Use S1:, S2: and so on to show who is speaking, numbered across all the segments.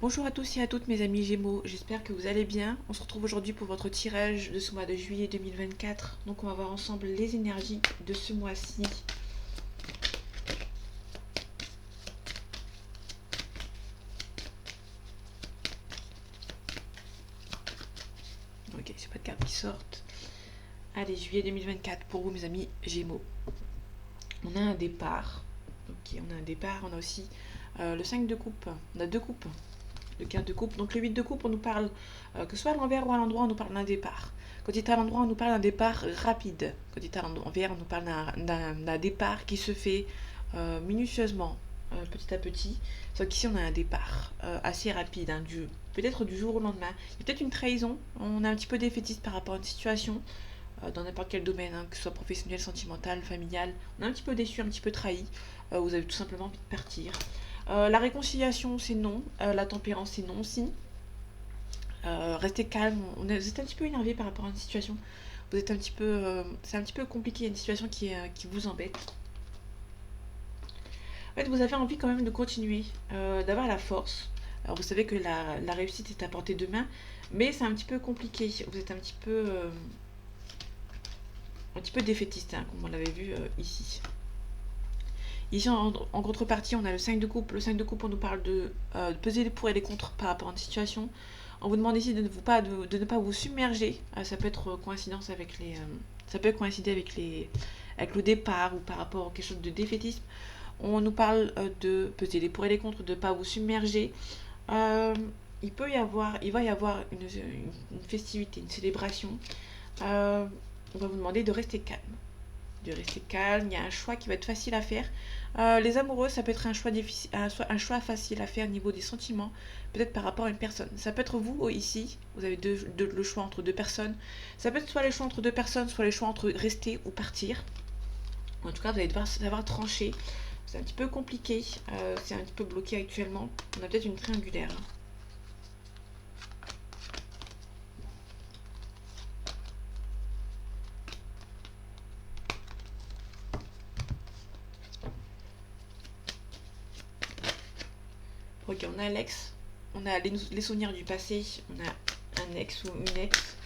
S1: Bonjour à tous et à toutes mes amis Gémeaux, j'espère que vous allez bien. On se retrouve aujourd'hui pour votre tirage de ce mois de juillet 2024. Donc on va voir ensemble les énergies de ce mois-ci. Ok, c'est pas de cartes qui sortent. Allez, juillet 2024 pour vous mes amis Gémeaux. On a un départ. Ok, on a un départ, on a aussi le 5 de coupe. On a deux coupes. De cartes de coupe. Donc le 8 de coupe, on nous parle, que ce soit à l'envers ou à l'endroit, on nous parle d'un départ. Quand il est à l'endroit, on nous parle d'un départ rapide. Quand il est à l'envers, on nous parle d'un départ qui se fait minutieusement, petit à petit. Sauf qu'ici, on a un départ assez rapide, hein, peut-être du jour au lendemain. Il y a peut-être une trahison, on est un petit peu défaitiste par rapport à une situation, dans n'importe quel domaine, hein, que ce soit professionnel, sentimental, familial. On est un petit peu déçu, un petit peu trahi. Vous avez tout simplement envie de partir. La réconciliation, c'est non. La tempérance, c'est non aussi. Restez calme. Vous êtes un petit peu énervé par rapport à une situation. Vous êtes un petit peu, c'est un petit peu compliqué. Il y a une situation qui vous embête. En fait, vous avez envie quand même de continuer, d'avoir la force. Alors, vous savez que la réussite est à portée de main, mais c'est un petit peu compliqué. Vous êtes un petit peu défaitiste, hein, comme on l'avait vu ici. Ici, en contrepartie, on a le 5 de coupe. Le 5 de coupe, on nous parle de peser les pour et les contre par rapport à une situation. On vous demande ici de ne pas vous submerger. Ça peut être coïncidence avec les, ça peut coïncider avec le départ ou par rapport à quelque chose de défaitisme. On nous parle de peser les pour et les contre, de ne pas vous submerger. Euh, il va y avoir une festivité, une célébration. On va vous demander de rester calme. De rester calme. Il y a un choix qui va être facile à faire. Les amoureux, ça peut être un choix difficile, un choix facile à faire au niveau des sentiments, peut-être par rapport à une personne. Ça peut être vous ici, vous avez le choix entre deux personnes. Ça peut être soit le choix entre deux personnes, soit le choix entre rester ou partir. En tout cas, vous allez devoir savoir trancher. C'est un petit peu compliqué, c'est un petit peu bloqué actuellement. On a peut-être une triangulaire. Ok, on a l'ex, on a les souvenirs du passé, on a un ex ou une ex.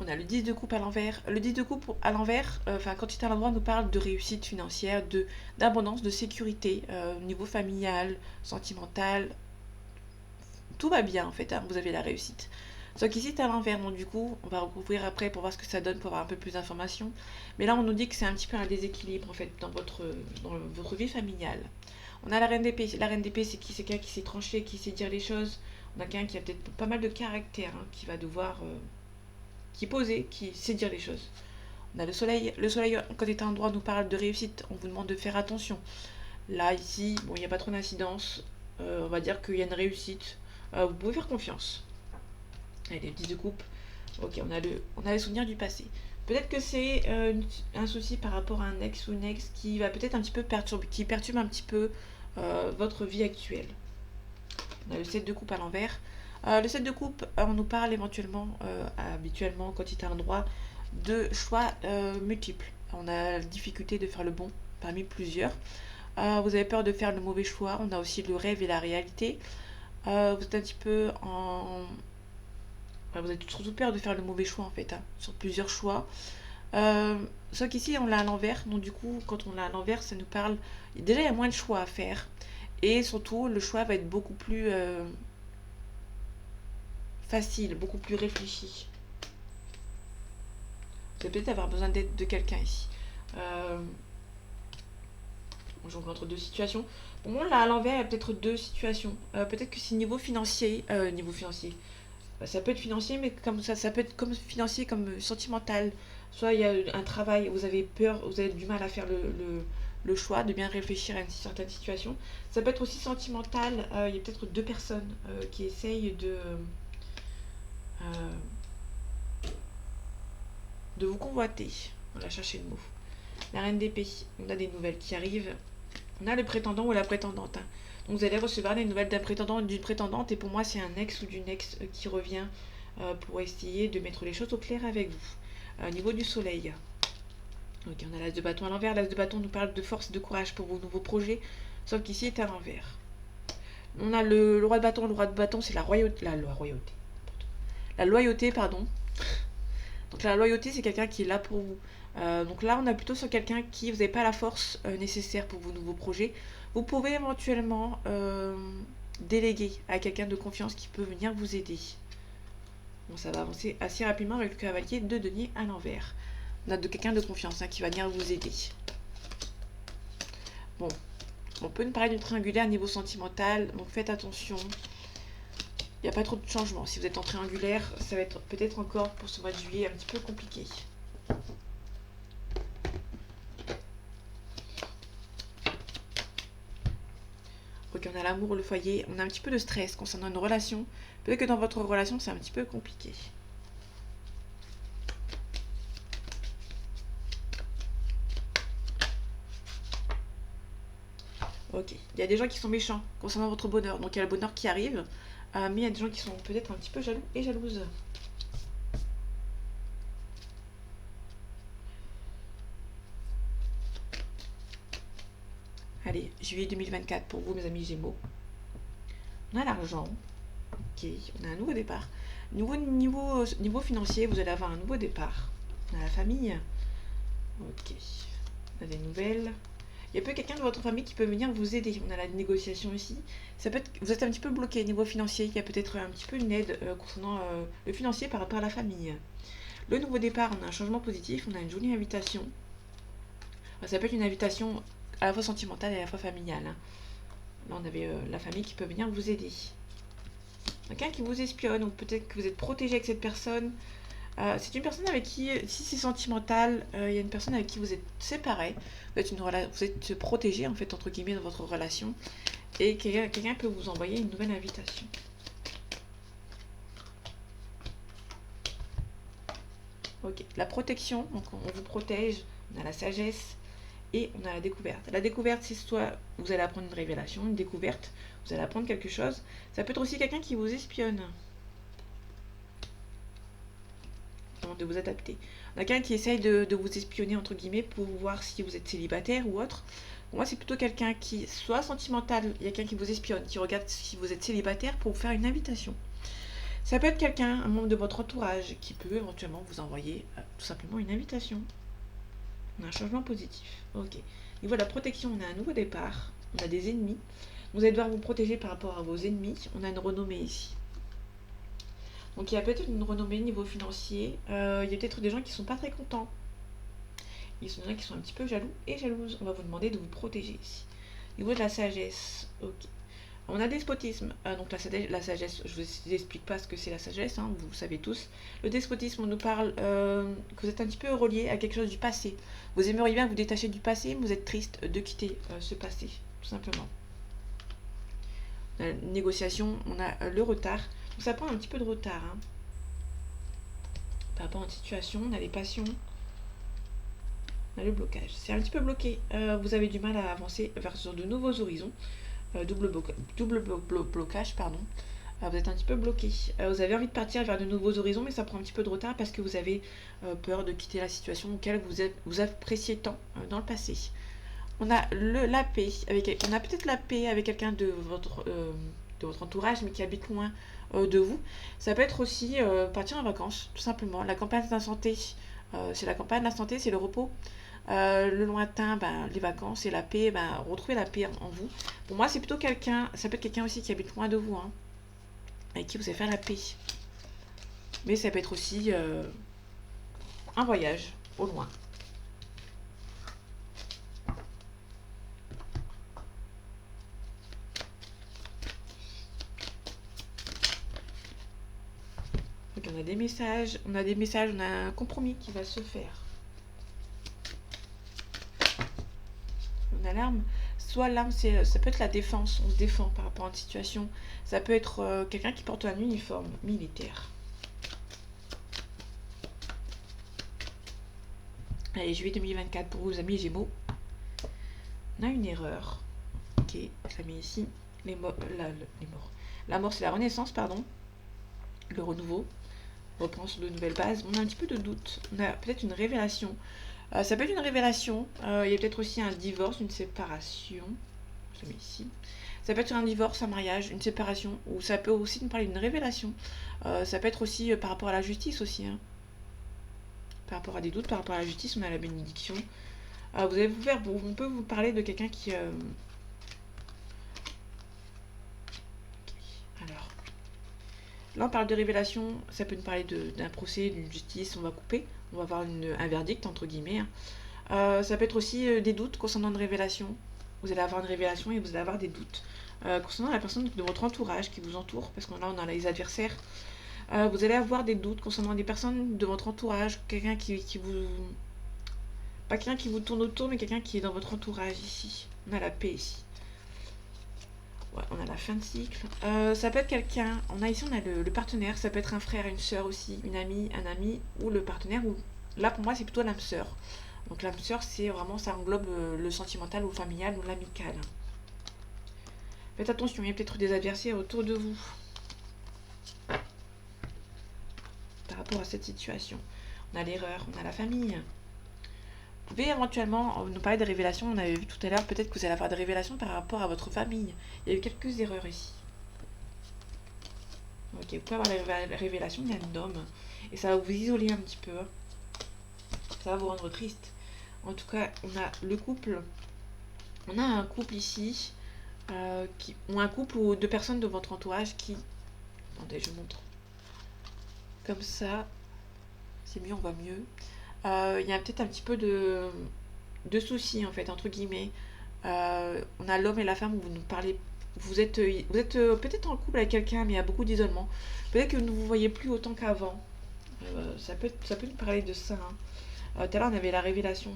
S1: On a le 10 de coupe à l'envers. Le 10 de coupe à l'envers, quand il est à l'endroit, nous parle de réussite financière, d'abondance, de sécurité, au niveau familial, sentimental. Tout va bien en fait, hein, vous avez la réussite. Sauf qu'ici, c'est à l'envers, donc du coup, on va recouvrir après pour voir ce que ça donne, pour avoir un peu plus d'informations. Mais là, on nous dit que c'est un petit peu un déséquilibre en fait dans votre vie familiale. On a la reine d'épée. La reine d'épée, c'est qui? C'est quelqu'un qui sait trancher, qui sait dire les choses. On a quelqu'un qui a peut-être pas mal de caractère, hein, qui va devoir qui est posé, qui sait dire les choses. On a le soleil. Le soleil, quand il est à un endroit, nous parle de réussite. On vous demande de faire attention. Là, ici, bon, il n'y a pas trop d'incidence. On va dire qu'il y a une réussite. Vous pouvez faire confiance. Allez, les 10 de coupe. Ok, on a les souvenirs du passé. Peut-être que c'est un souci par rapport à un ex ou une ex qui va peut-être un petit peu perturber, qui perturbe un petit peu votre vie actuelle. On a le 7 de coupe à l'envers. Le 7 de coupe, on nous parle éventuellement, habituellement, quand il est à un endroit, de choix multiples. On a la difficulté de faire le bon parmi plusieurs. Vous avez peur de faire le mauvais choix. On a aussi le rêve et la réalité. Vous êtes un petit peu en... vous avez surtout peur de faire le mauvais choix en fait, hein, sur plusieurs choix. Sauf qu'ici on l'a à l'envers, donc du coup quand on l'a à l'envers ça nous parle... Déjà il y a moins de choix à faire. Et surtout le choix va être beaucoup plus facile, beaucoup plus réfléchi. Vous allez peut-être avoir besoin d'aide de quelqu'un ici. Euh, on joue entre deux situations. Pour moi, là, à l'envers, il y a peut-être deux situations. Peut-être que c'est niveau financier. Niveau financier. Ça peut être financier, mais comme ça peut être comme financier, comme sentimental. Soit il y a un travail, vous avez peur, vous avez du mal à faire le choix, de bien réfléchir à une certaine situation. Ça peut être aussi sentimental. Il y a peut-être deux personnes qui essayent euh, de vous convoiter. On va chercher le mot. La reine d'épée, on a des nouvelles qui arrivent. On a le prétendant ou la prétendante, hein. Donc vous allez recevoir des nouvelles d'un prétendant ou d'une prétendante. Et pour moi, c'est un ex ou d'une ex qui revient pour essayer de mettre les choses au clair avec vous. Au niveau du soleil. Ok, on a l'as de bâton à l'envers. L'as de bâton nous parle de force et de courage pour vos nouveaux projets, sauf qu'ici est à l'envers. On a le roi de bâton. Le roi de bâton, c'est la royauté. La loyauté, pardon. Donc la loyauté, c'est quelqu'un qui est là pour vous. Donc là, on a plutôt sur quelqu'un qui, vous n'avez pas la force nécessaire pour vos nouveaux projets. Vous pouvez éventuellement déléguer à quelqu'un de confiance qui peut venir vous aider. Bon, ça va avancer assez rapidement avec le cavalier de denier à l'envers. On a de quelqu'un de confiance qui va venir vous aider. Bon, on peut nous parler d'une triangulaire niveau sentimental, donc faites attention. Il n'y a pas trop de changements. Si vous êtes en triangulaire, ça va être peut-être encore pour ce mois de juillet un petit peu compliqué. Ok, on a l'amour, le foyer. On a un petit peu de stress concernant une relation. Peut-être que dans votre relation, c'est un petit peu compliqué. Ok, il y a des gens qui sont méchants concernant votre bonheur. Donc il y a le bonheur qui arrive. Mais il y a des gens qui sont peut-être un petit peu jaloux et jalouses. Allez, juillet 2024 pour vous, mes amis Gémeaux. On a l'argent. Ok, on a un nouveau départ. Niveau financier, vous allez avoir un nouveau départ. On a la famille. Ok, on a des nouvelles. Il y a peut-être quelqu'un de votre famille qui peut venir vous aider. On a la négociation ici. Ça peut être, vous êtes un petit peu bloqué niveau financier. Il y a peut-être un petit peu une aide concernant le financier par rapport à la famille. Le nouveau départ, on a un changement positif. On a une jolie invitation. Ça peut être une invitation à la fois sentimentale et à la fois familiale. Là, on avait la famille qui peut venir vous aider. Quelqu'un qui vous espionne, ou peut-être que vous êtes protégé avec cette personne. C'est une personne avec qui, si c'est sentimental, il y a une personne avec qui vous êtes séparés. Vous êtes protégé, en fait, entre guillemets, dans votre relation. Et quelqu'un peut vous envoyer une nouvelle invitation. Ok, la protection, donc on vous protège. On a la sagesse. Et on a la découverte. La découverte, c'est soit vous allez apprendre une révélation, une découverte, vous allez apprendre quelque chose. Ça peut être aussi quelqu'un qui vous espionne. De vous adapter. On a quelqu'un qui essaye de vous espionner, entre guillemets, pour voir si vous êtes célibataire ou autre. Pour moi, c'est plutôt quelqu'un qui, soit sentimental, il y a quelqu'un qui vous espionne, qui regarde si vous êtes célibataire pour vous faire une invitation. Ça peut être quelqu'un, un membre de votre entourage, qui peut éventuellement vous envoyer tout simplement une invitation. On a un changement positif. Ok. Niveau de la protection, on a un nouveau départ. On a des ennemis. Vous allez devoir vous protéger par rapport à vos ennemis. On a une renommée ici. Donc il y a peut-être une renommée niveau financier. Il y a peut-être des gens qui ne sont pas très contents. Il y a des gens qui sont un petit peu jaloux et jalouses. On va vous demander de vous protéger ici. Niveau de la sagesse. Ok. On a despotisme. Donc la sagesse, je ne vous explique pas ce que c'est la sagesse, hein, vous le savez tous. Le despotisme, on nous parle que vous êtes un petit peu relié à quelque chose du passé. Vous aimeriez bien vous détacher du passé, mais vous êtes triste de quitter ce passé, tout simplement. On a la négociation, on a le retard. Donc ça prend un petit peu de retard. Hein. Par rapport à une situation, on a les passions. On a le blocage. C'est un petit peu bloqué. Vous avez du mal à avancer vers sur de nouveaux horizons. Double blocage, pardon. Vous êtes un petit peu bloqué. Vous avez envie de partir vers de nouveaux horizons, mais ça prend un petit peu de retard parce que vous avez peur de quitter la situation auquel vous appréciez tant dans le passé. On a la paix. On a peut-être la paix avec quelqu'un de votre entourage, mais qui habite loin de vous. Ça peut être aussi partir en vacances, tout simplement. La campagne de la santé, c'est la campagne de la santé, c'est le repos. Le lointain, les vacances et la paix, retrouvez la paix en vous. Pour moi, c'est plutôt quelqu'un, ça peut être quelqu'un aussi qui habite loin de vous, hein, avec qui vous allez faire la paix. Mais ça peut être aussi un voyage au loin. Donc on a des messages, on a un compromis qui va se faire. On a l'arme. Soit l'arme, ça peut être la défense, on se défend par rapport à une situation. Ça peut être quelqu'un qui porte un uniforme militaire. Allez, juillet 2024 pour vous, amis Gémeaux. On a une erreur. Ok, je la mets ici. Les morts. La mort, c'est la renaissance, pardon. Le renouveau. Reprend sur de nouvelles bases. On a un petit peu de doute. On a peut-être une révélation. Ça peut être une révélation. Il y a peut-être aussi un divorce, une séparation. Je le mets ici. Ça peut être un divorce, un mariage, une séparation, ou ça peut aussi nous parler d'une révélation. Ça peut être aussi par rapport à la justice aussi, hein. Par rapport à des doutes, par rapport à la justice, on a la bénédiction. Vous allez vous faire, on peut vous parler de quelqu'un qui... Alors, là on parle de révélation, ça peut nous parler d'un procès, d'une justice, on va couper, on va avoir un verdict entre guillemets, hein. Ça peut être aussi des doutes concernant une révélation. Vous allez avoir une révélation et vous allez avoir des doutes concernant la personne de votre entourage qui vous entoure, parce que là on a les adversaires. Vous allez avoir des doutes concernant des personnes de votre entourage, quelqu'un qui vous... Pas quelqu'un qui vous tourne autour, mais quelqu'un qui est dans votre entourage ici. On a la paix ici. Ouais, on a la fin de cycle. Ça peut être quelqu'un, ici on a le partenaire, ça peut être un frère, une soeur aussi, une amie, un ami, ou le partenaire, ou là pour moi c'est plutôt l'âme sœur. Donc l'âme sœur c'est vraiment, ça englobe le sentimental ou familial ou l'amical. Faites attention, il y a peut-être des adversaires autour de vous par rapport à cette situation. On a l'erreur, on a la famille. Vous pouvez éventuellement nous parler des révélations, on avait vu tout à l'heure, peut-être que vous allez avoir des révélations par rapport à votre famille. Il y a eu quelques erreurs ici. Ok, vous pouvez avoir la révélation d'un homme, et ça va vous isoler un petit peu. Ça va vous rendre triste. En tout cas, on a le couple. On a un couple ici, ou un couple ou deux personnes de votre entourage qui... Attendez, je montre. Comme ça, c'est mieux, on voit mieux. Il y a peut-être un petit peu de soucis, en fait, entre guillemets. On a l'homme et la femme où vous nous parlez. Vous êtes peut-être en couple avec quelqu'un, mais il y a beaucoup d'isolement. Peut-être que vous ne vous voyez plus autant qu'avant. Ça peut nous parler de ça, hein. Tout à l'heure, on avait la révélation.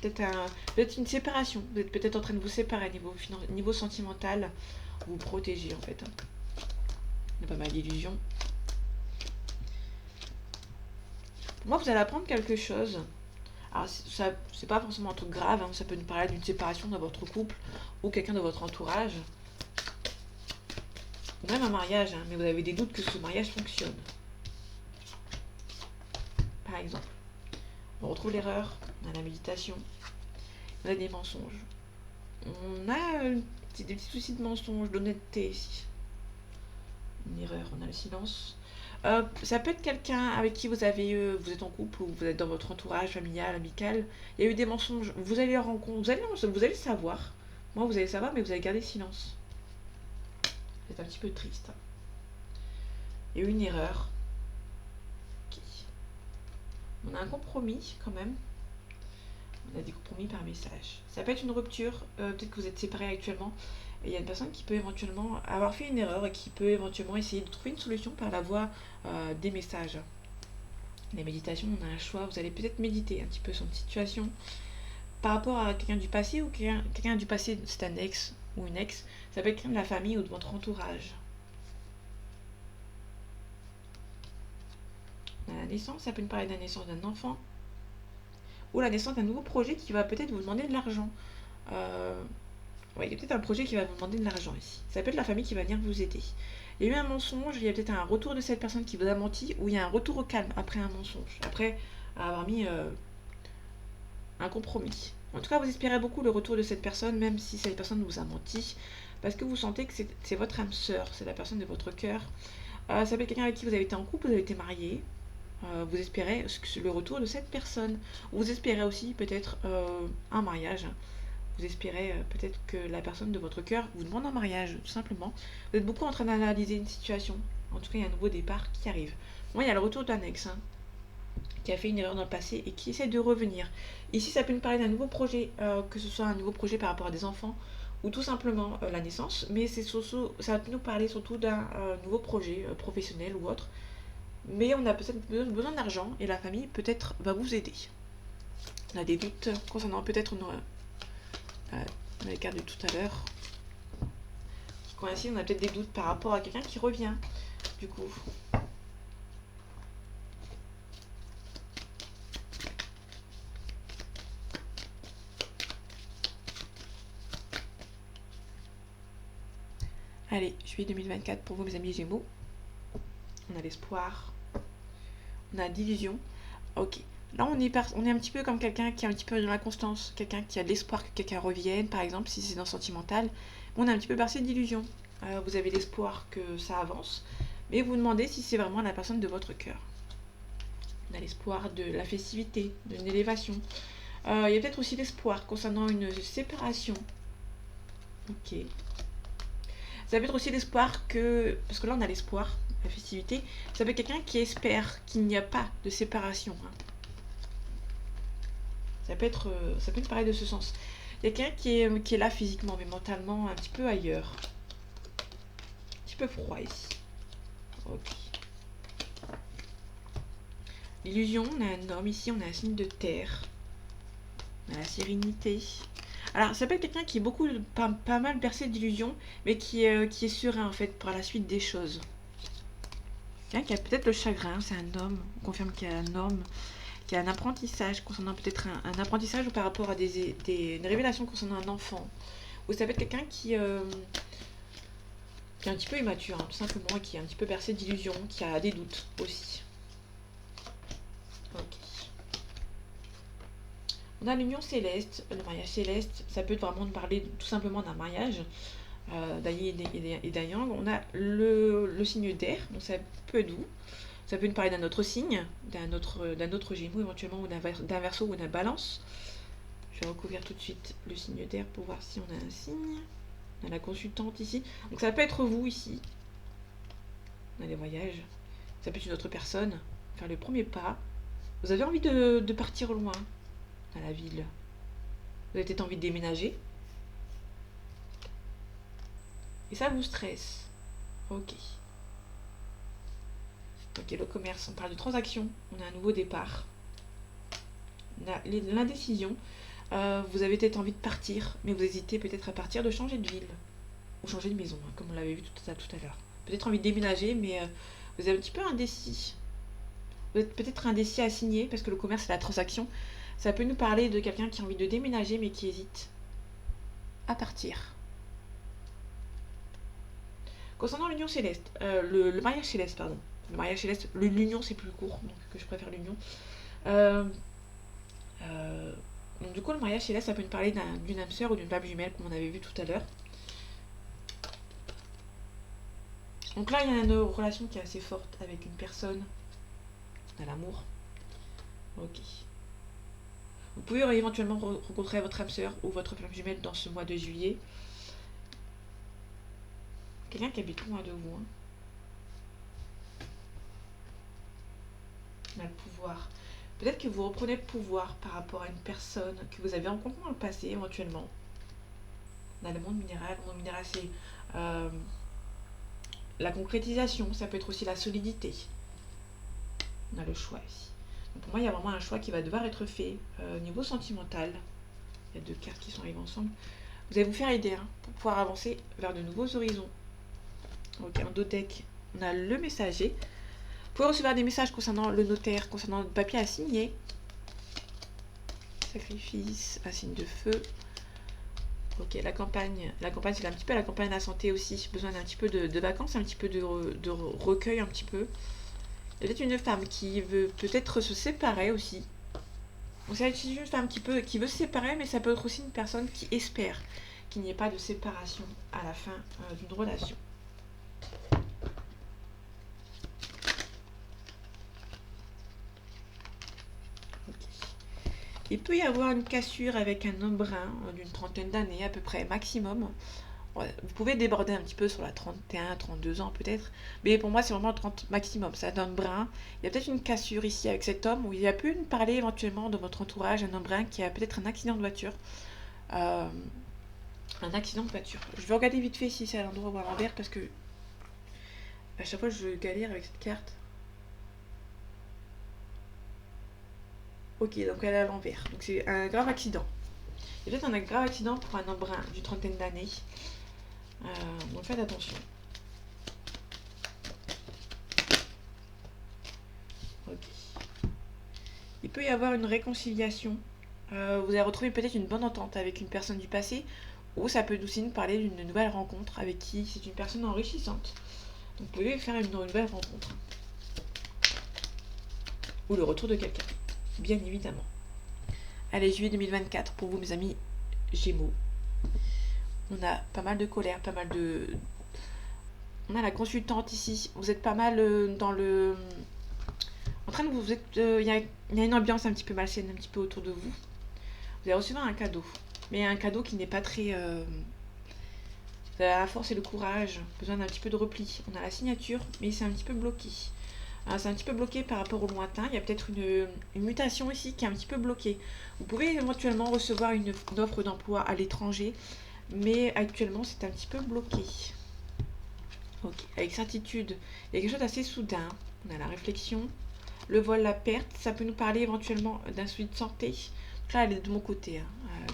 S1: Peut-être une séparation. Vous êtes peut-être en train de vous séparer niveau sentimental. Vous protéger, en fait, hein. Il y a pas mal d'illusions. Pour moi, vous allez apprendre quelque chose. Alors, ça, c'est pas forcément un truc grave, hein. Ça peut nous parler d'une séparation dans votre couple ou quelqu'un de votre entourage. Ou même un mariage, hein, mais vous avez des doutes que ce mariage fonctionne. Par exemple, on retrouve l'erreur, on a la méditation, on a des mensonges. On a des petits soucis de mensonge, d'honnêteté ici. Une erreur, on a le silence. Ça peut être quelqu'un avec qui vous êtes en couple ou vous êtes dans votre entourage familial, amical. Il y a eu des mensonges. Vous allez rencontrer, vous allez le savoir. Moi, vous allez le savoir, mais vous allez garder silence. C'est un petit peu triste. Il y a eu une erreur. Okay. On a un compromis quand même. On a des compromis par message. Ça peut être une rupture. Peut-être que vous êtes séparés actuellement. Et il y a une personne qui peut éventuellement avoir fait une erreur et qui peut éventuellement essayer de trouver une solution par la voie des messages. La méditation, on a un choix. Vous allez peut-être méditer un petit peu sur une situation par rapport à quelqu'un du passé ou quelqu'un du passé, c'est un ex ou une ex. Ça peut être quelqu'un de la famille ou de votre entourage. On a la naissance, ça peut nous parler de la naissance d'un enfant ou la naissance d'un nouveau projet qui va peut-être vous demander de l'argent. Ouais, il y a peut-être un projet qui va vous demander de l'argent ici. Ça peut être la famille qui va venir vous aider. Il y a eu un mensonge, il y a peut-être un retour de cette personne qui vous a menti, ou il y a un retour au calme après un mensonge, après avoir mis un compromis. En tout cas, vous espérez beaucoup le retour de cette personne, même si cette personne vous a menti, parce que vous sentez que c'est votre âme sœur, c'est la personne de votre cœur. Ça peut être quelqu'un avec qui vous avez été en couple, vous avez été marié. Vous espérez le retour de cette personne. Vous espérez aussi peut-être un mariage. Vous espérez peut-être que la personne de votre cœur vous demande un mariage, tout simplement. Vous êtes beaucoup en train d'analyser une situation. En tout cas, il y a un nouveau départ qui arrive. Moi, il y a le retour d'un ex, hein, qui a fait une erreur dans le passé et qui essaie de revenir. Ici, ça peut nous parler d'un nouveau projet, que ce soit un nouveau projet par rapport à des enfants ou tout simplement la naissance, mais ça peut nous parler surtout d'un nouveau projet professionnel ou autre. Mais on a peut-être besoin d'argent et la famille peut-être va vous aider. On a des doutes concernant peut-être les cartes de tout à l'heure qui coïncident. On a peut-être des doutes par rapport à quelqu'un qui revient du coup. Allez, juillet 2024 pour vous mes amis Gémeaux. On a l'espoir, on a l'illusion. Ok, Là, on est un petit peu comme quelqu'un qui est un petit peu dans la constance, quelqu'un qui a l'espoir que quelqu'un revienne, par exemple, si c'est dans le sentimental. On est un petit peu bercé d'illusions. Vous avez l'espoir que ça avance, mais vous demandez si c'est vraiment la personne de votre cœur. On a l'espoir de la festivité, d'une élévation. Il y a peut-être aussi l'espoir concernant une séparation. Ok. Ça peut être aussi l'espoir que... Parce que là, on a l'espoir, la festivité. Ça peut être quelqu'un qui espère qu'il n'y a pas de séparation. Hein. Ça peut être pareil de ce sens. Il y a quelqu'un qui est là physiquement, mais mentalement un petit peu ailleurs. Un petit peu froid ici. Ok. L'illusion, on a un homme ici, on a un signe de terre. On a la sérénité. Alors, ça peut être quelqu'un qui est pas mal bercé d'illusions, mais qui est serein en fait par la suite des choses. Quelqu'un qui a peut-être le chagrin, c'est un homme. On confirme qu'il y a un homme qui a un apprentissage concernant peut-être un apprentissage ou par rapport à une révélation concernant un enfant. Ou ça peut être quelqu'un qui est un petit peu immature, hein, tout simplement, qui est un petit peu bercé d'illusions, qui a des doutes aussi. Ok. On a l'union céleste, le mariage céleste, ça peut vraiment nous parler tout simplement d'un mariage, d'Yin et d'Yang. On a le signe d'air, donc ça peut être vous. Ça peut nous parler d'un autre signe, d'un autre Gémeaux éventuellement, ou d'un Verseau ou d'un Balance. Je vais recouvrir tout de suite le signe d'air pour voir si on a un signe. On a la consultante ici. Donc ça peut être vous ici. On a des voyages. Ça peut être une autre personne. Faire le premier pas. Vous avez envie de partir loin, à la ville. Vous avez peut-être envie de déménager. Et ça vous stresse. Ok. Ok, le commerce, on parle de transaction. On a un nouveau départ. On a l'indécision. Vous avez peut-être envie de partir, mais vous hésitez peut-être à partir, de changer de ville. Ou changer de maison, hein, comme on l'avait vu tout à l'heure. Peut-être envie de déménager, mais vous êtes un petit peu indécis. Vous êtes peut-être indécis à signer, parce que le commerce c'est la transaction. Ça peut nous parler de quelqu'un qui a envie de déménager, mais qui hésite à partir. Concernant l'union céleste, le mariage céleste, pardon. Le mariage céleste, l'union c'est plus court, donc que je préfère l'union. Euh, donc du coup, le mariage céleste, ça peut nous parler d'une âme sœur ou d'une flamme jumelle, comme on avait vu tout à l'heure. Donc là, il y a une relation qui est assez forte avec une personne. On a l'amour. Ok. Vous pouvez éventuellement rencontrer votre âme sœur ou votre flamme jumelle dans ce mois de juillet. Quelqu'un qui habite loin de vous. Hein. On a le pouvoir. Peut-être que vous reprenez le pouvoir par rapport à une personne que vous avez rencontrée dans le passé, éventuellement. On a le monde minéral. Le monde minéral, c'est la concrétisation. Ça peut être aussi la solidité. On a le choix ici. Donc pour moi, il y a vraiment un choix qui va devoir être fait au niveau sentimental. Il y a deux cartes qui sont arrivées ensemble. Vous allez vous faire aider hein, pour pouvoir avancer vers de nouveaux horizons. Ok, en dos deck, on a le messager. Vous pouvez recevoir des messages concernant le notaire, concernant le papier à signer. Sacrifice, un signe de feu. Ok, la campagne c'est un petit peu la campagne de la santé aussi. Besoin d'un petit peu de vacances, un petit peu de recueil, un petit peu. Il y a peut-être une femme qui veut peut-être se séparer aussi. Donc c'est une femme qui veut se séparer, mais ça peut être aussi une personne qui espère qu'il n'y ait pas de séparation à la fin d'une relation. Il peut y avoir une cassure avec un homme brun d'une trentaine d'années à peu près maximum. Vous pouvez déborder un petit peu sur la 31, 32 ans peut-être, mais pour moi c'est vraiment 30 maximum. C'est un homme brun. Il y a peut-être une cassure ici avec cet homme où il y a pu nous parler éventuellement de votre entourage, un homme brun qui a peut-être un accident de voiture. Un accident de voiture. Je vais regarder vite fait si c'est à l'endroit ou à l'envers parce que à chaque fois je galère avec cette carte. Ok, donc elle est à l'envers. Donc c'est un grave accident. Il y a peut-être un grave accident pour un homme brun d'une trentaine d'années. Donc faites attention. Ok. Il peut y avoir une réconciliation. Vous allez retrouver peut-être une bonne entente avec une personne du passé. Ou ça peut aussi nous parler d'une nouvelle rencontre avec qui c'est une personne enrichissante. Donc vous pouvez faire une nouvelle rencontre. Ou le retour de quelqu'un. bien évidemment. Allez, juillet 2024 pour vous mes amis Gémeaux. On a pas mal de colère, pas mal de... On a la consultante ici. Vous êtes pas mal dans le... En train de vous êtes... Il y a une ambiance un petit peu malsaine, un petit peu autour de vous. Vous allez recevoir un cadeau. Mais un cadeau qui n'est pas très... Vous avez la force et le courage. Besoin d'un petit peu de repli. On a la signature, mais c'est un petit peu bloqué. C'est un petit peu bloqué par rapport au lointain. Il y a peut-être une mutation ici qui est un petit peu bloquée. Vous pouvez éventuellement recevoir une offre d'emploi à l'étranger, mais actuellement c'est un petit peu bloqué. Ok, avec certitude, il y a quelque chose d'assez soudain. On a la réflexion, le vol, la perte. Ça peut nous parler éventuellement d'un souci de santé. Donc là, elle est de mon côté.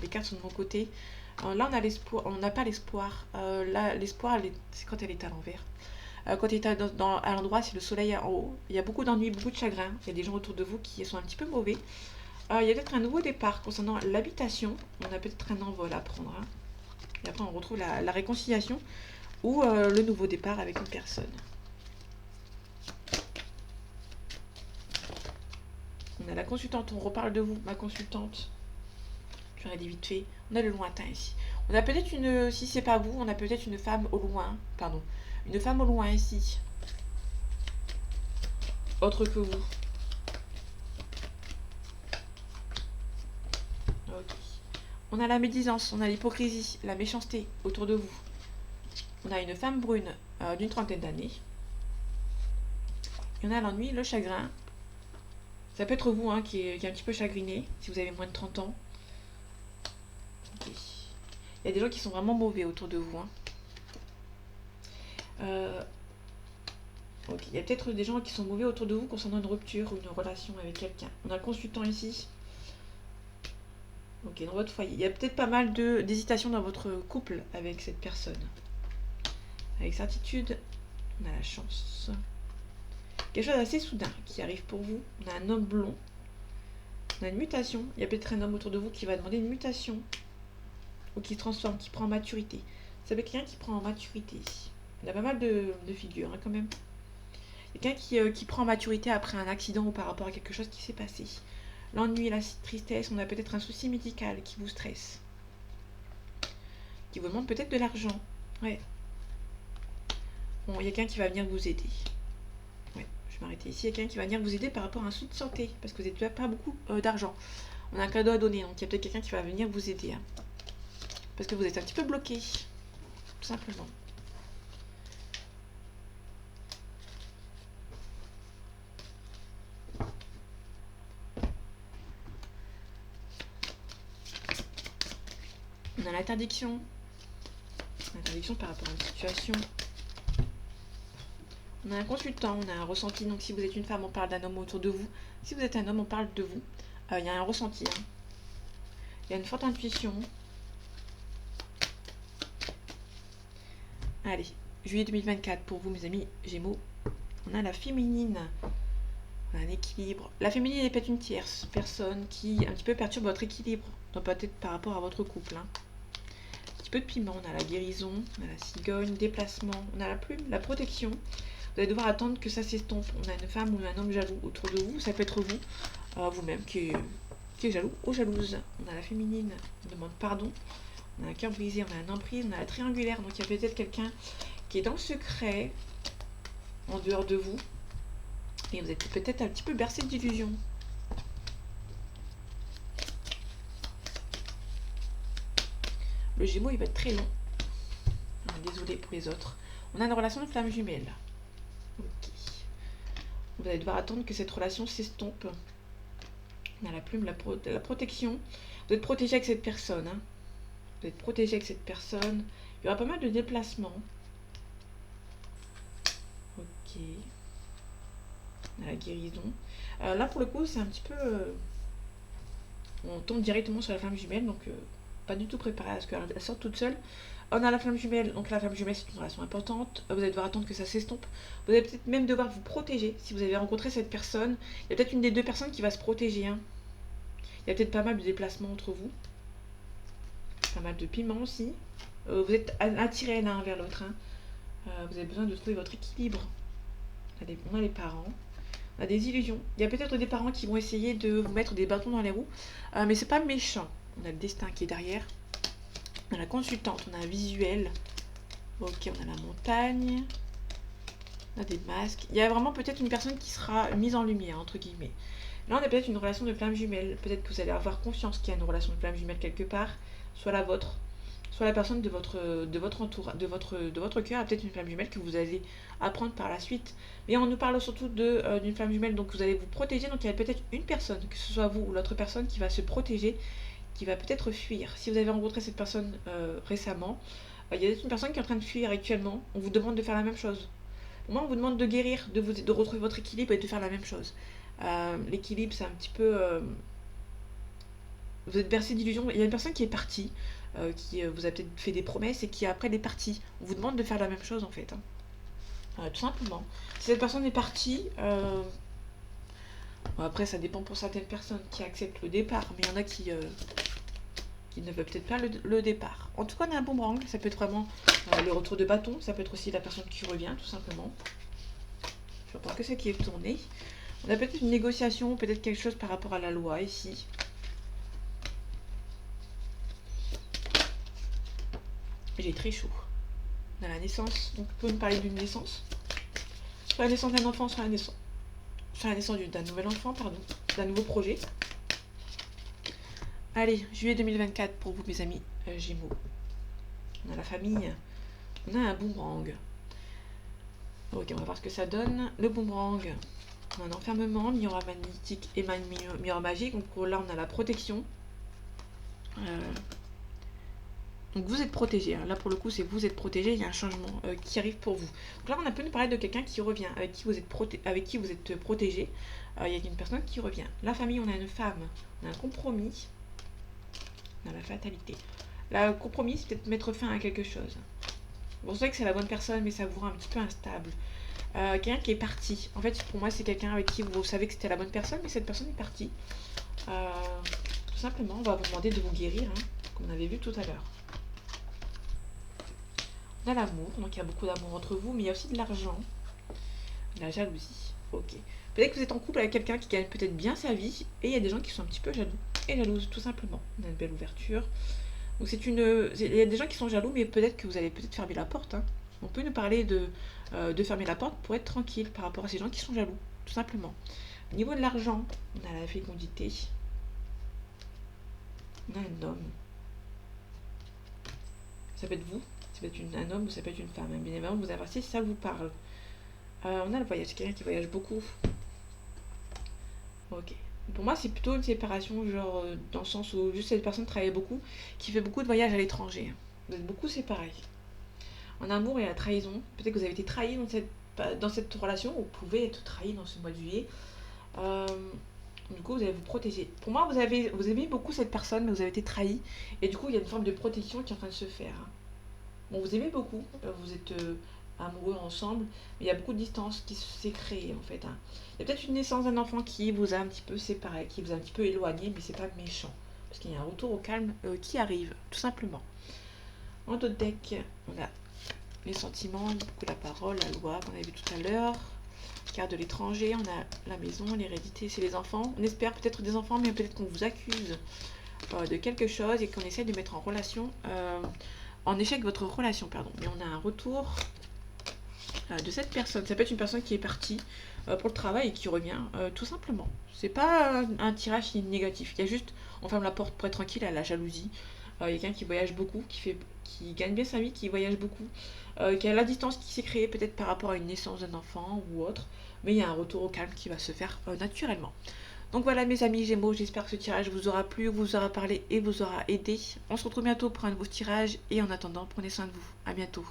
S1: Les cartes sont de mon côté. Là, on a l'espoir. On n'a pas l'espoir. Là, l'espoir, c'est quand elle est à l'envers. Quand il est à l'endroit, c'est le soleil en haut. Il y a beaucoup d'ennuis, beaucoup de chagrin. Il y a des gens autour de vous qui sont un petit peu mauvais. Il y a peut-être un nouveau départ concernant l'habitation. On a peut-être un envol à prendre. Hein. Et après, on retrouve la réconciliation ou le nouveau départ avec une personne. On a la consultante, on reparle de vous, ma consultante. Je vais aller vite fait. On a le lointain ici. On a peut-être une, si c'est pas vous, on a peut-être une femme au loin. Pardon. Une femme au loin ici. Autre que vous. Ok. On a la médisance, on a l'hypocrisie, la méchanceté autour de vous. On a une femme brune d'une trentaine d'années. Et on a l'ennui, le chagrin. Ça peut être vous hein, qui est un petit peu chagriné, si vous avez moins de 30 ans. Okay. Il y a des gens qui sont vraiment mauvais autour de vous. Hein. Okay. Il y a peut-être des gens qui sont mauvais autour de vous concernant une rupture ou une relation avec quelqu'un. On a le consultant ici. Ok, dans votre foyer. Il y a peut-être pas mal d'hésitation dans votre couple avec cette personne. Avec certitude, on a la chance. Quelque chose d'assez soudain qui arrive pour vous. On a un homme blond. On a une mutation. Il y a peut-être un homme autour de vous qui va demander une mutation. Ou qui se transforme, qui prend en maturité. Ça veut quelqu'un qui prend en maturité ici. Il y a pas mal de figures hein, quand même. Quelqu'un qui prend en maturité après un accident ou par rapport à quelque chose qui s'est passé. L'ennui, la tristesse, on a peut-être un souci médical qui vous stresse. Qui vous demande peut-être de l'argent. Ouais. Bon, il y a quelqu'un qui va venir vous aider. Ouais, je vais m'arrêter ici. Il y a quelqu'un qui va venir vous aider par rapport à un souci de santé. Parce que vous n'avez pas beaucoup d'argent. On a un cadeau à donner. Donc il y a peut-être quelqu'un qui va venir vous aider. Hein. Parce que vous êtes un petit peu bloqué. Tout simplement. On a l'interdiction. L'interdiction par rapport à une situation. On a un consultant, on a un ressenti. Donc si vous êtes une femme, on parle d'un homme autour de vous. Si vous êtes un homme, on parle de vous. Il y a un ressenti. Hein. Il y a une forte intuition. Allez, juillet 2024 pour vous mes amis Gémeaux. On a la féminine. On a un équilibre. La féminine est peut-être une tierce personne qui un petit peu perturbe votre équilibre. Donc peut-être par rapport à votre couple. Hein. Un petit peu de piment. On a la guérison, on a la cigogne, déplacement. On a la plume, la protection. Vous allez devoir attendre que ça s'estompe. On a une femme ou un homme jaloux autour de vous. Ça peut être vous, vous-même, qui est jaloux ou jalouse. On a la féminine, on demande pardon. On a un cœur brisé, on a un emprise, on a la triangulaire. Donc il y a peut-être quelqu'un qui est dans le secret, en dehors de vous. Et vous êtes peut-être un petit peu bercé d'illusions. Le Gémeaux, il va être très long. Désolée pour les autres. On a une relation de flamme jumelle. Ok. Vous allez devoir attendre que cette relation s'estompe. On a la plume, la protection. Vous êtes protégé avec cette personne. Hein. Vous êtes protégé avec cette personne. Il y aura pas mal de déplacements. Ok. On a la guérison. Là, pour le coup, c'est un petit peu... on tombe directement sur la flamme jumelle, donc pas du tout préparé à ce qu'elle sorte toute seule. On a la flamme jumelle, donc la flamme jumelle c'est une relation importante. Vous allez devoir attendre que ça s'estompe. Vous allez peut-être même devoir vous protéger si vous avez rencontré cette personne. Il y a peut-être une des deux personnes qui va se protéger. Hein. Il y a peut-être pas mal de déplacements entre vous. Pas mal de piment aussi. Vous êtes attirés l'un vers l'autre. Hein. Vous avez besoin de trouver votre équilibre. On a les parents. On a des illusions. Il y a peut-être des parents qui vont essayer de vous mettre des bâtons dans les roues, mais c'est pas méchant. On a le destin qui est derrière. On a la consultante, on a un visuel. Ok, on a la montagne. On a des masques. Il y a vraiment peut-être une personne qui sera mise en lumière, entre guillemets. Là, on a peut-être une relation de flamme jumelle. Peut-être que vous allez avoir confiance qu'il y a une relation de flamme jumelle quelque part, soit la vôtre, soit la personne de votre cœur a peut-être une flamme jumelle que vous allez apprendre par la suite. Mais on nous parle surtout d'une flamme jumelle, donc vous allez vous protéger. Donc il y a peut-être une personne, que ce soit vous ou l'autre personne, qui va se protéger, qui va peut-être fuir. Si vous avez rencontré cette personne récemment, il y a peut-être une personne qui est en train de fuir actuellement. On vous demande de faire la même chose. Moi, on vous demande de guérir, de retrouver votre équilibre et de faire la même chose. L'équilibre, c'est un petit peu... vous êtes bercé d'illusions. Il y a une personne qui est partie, qui vous a peut-être fait des promesses et qui après est partie. On vous demande de faire la même chose en fait. Hein. Tout simplement. Si cette personne est partie, bon, après ça dépend pour certaines personnes qui acceptent le départ, mais il y en a qui ne veulent peut-être pas le départ. En tout cas, on a un boomerang, ça peut être vraiment le retour de bâton, ça peut être aussi la personne qui revient tout simplement. Je pense que c'est qui est tourné. On a peut-être une négociation, peut-être quelque chose par rapport à la loi ici. J'ai très chaud. On a la naissance, donc on peut nous parler d'une naissance. Soit la naissance d'un enfant, soit la naissance d'un nouvel enfant, pardon, d'un nouveau projet. Allez, juillet 2024 pour vous mes amis Gémeaux. On a la famille, on a un boomerang. Ok, on va voir ce que ça donne. Le boomerang, on a un enfermement, miroir magnétique et miroir magique. Donc là, on a la protection. Donc vous êtes protégé. Hein. Là, pour le coup, c'est vous êtes protégé. Il y a un changement qui arrive pour vous. Donc là, on a pu nous parler de quelqu'un qui revient, avec qui vous êtes protégé. Il y a une personne qui revient. La famille, on a une femme. On a un compromis. On a la fatalité. Là, le compromis, c'est peut-être mettre fin à quelque chose. Vous savez que c'est la bonne personne, mais ça vous rend un petit peu instable. Quelqu'un qui est parti. En fait, pour moi, c'est quelqu'un avec qui vous savez que c'était la bonne personne, mais cette personne est partie. Tout simplement, on va vous demander de vous guérir, hein, comme on avait vu tout à l'heure. On a l'amour, donc il y a beaucoup d'amour entre vous, mais il y a aussi de l'argent. La jalousie. Ok. Peut-être que vous êtes en couple avec quelqu'un qui gagne peut-être bien sa vie, et il y a des gens qui sont un petit peu jaloux et jalouses, tout simplement. On a une belle ouverture. Donc il y a des gens qui sont jaloux, mais peut-être que vous allez peut-être fermer la porte. Hein. On peut nous parler de fermer la porte pour être tranquille par rapport à ces gens qui sont jaloux, tout simplement. Au niveau de l'argent, on a la fécondité. On a un homme. Ça peut être vous, ça peut être un homme ou ça peut être une femme. Bien évidemment, vous inversez si ça vous parle. On a le voyage, quelqu'un qui voyage beaucoup. Ok. Pour moi, c'est plutôt une séparation, genre, dans le sens où juste cette personne travaille beaucoup, qui fait beaucoup de voyages à l'étranger. Vous êtes beaucoup séparés. En amour et à la trahison, peut-être que vous avez été trahi dans cette relation, ou vous pouvez être trahi dans ce mois de juillet. Du coup, vous allez vous protéger. Pour moi, vous aimez beaucoup cette personne, mais vous avez été trahi, et du coup, il y a une forme de protection qui est en train de se faire. Bon, vous aimez beaucoup, vous êtes amoureux ensemble, mais il y a beaucoup de distance qui s'est créée en fait. Hein. Il y a peut-être une naissance d'un enfant qui vous a un petit peu séparé, qui vous a un petit peu éloigné, mais c'est pas méchant, parce qu'il y a un retour au calme qui arrive, tout simplement. En d'autres decks, on a les sentiments, beaucoup la parole, la loi qu'on avait vu tout à l'heure, carte de l'étranger, on a la maison, l'hérédité, c'est les enfants. On espère peut-être des enfants, mais peut-être qu'on vous accuse de quelque chose et qu'on essaie de mettre en relation, en échec votre relation, pardon. Mais on a un retour de cette personne. Ça peut être une personne qui est partie pour le travail et qui revient, tout simplement. C'est pas un tirage négatif. Il y a juste, on ferme la porte pour être tranquille à la jalousie. Il y a quelqu'un qui voyage beaucoup, qui gagne bien sa vie, qui voyage beaucoup, qui a la distance qui s'est créée peut-être par rapport à une naissance d'un enfant ou autre, mais il y a un retour au calme qui va se faire naturellement. Donc voilà mes amis Gémeaux, j'espère que ce tirage vous aura plu, vous aura parlé et vous aura aidé. On se retrouve bientôt pour un nouveau tirage et en attendant, prenez soin de vous. À bientôt.